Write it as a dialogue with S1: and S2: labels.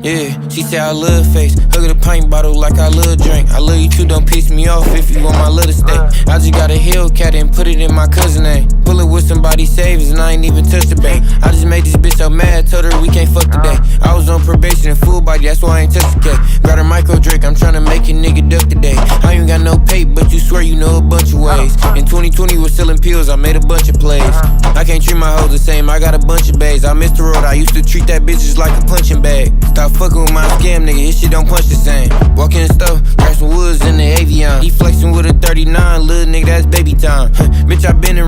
S1: Yeah, she say I love face. Hug the pint bottle like I love drink. I love you too, don't piss me off if you want my little steak. I just got a Hellcat and put it in my cousin name. Pull it with somebody savings and I ain't even touched the bank. I just made this bitch so mad, told her we can't fuck today. I was on probation and full body, that's why I ain't touched the cake. Got her micro Drake, I'm tryna make a nigga duck today. I ain't got no pay, but you swear you know a bunch of ways. In 2020 was selling pills, I made a bunch of plays. I can't treat my hoes the same, I got a bunch of bays. I missed the road, I used to treat that bitch just like a punching bag. Stop fucking with my scam nigga, his shit don't punch the same. Walk in the store, grab some woods in the Avion. He flexing with a 39, little nigga, that's baby time. Bitch, I been in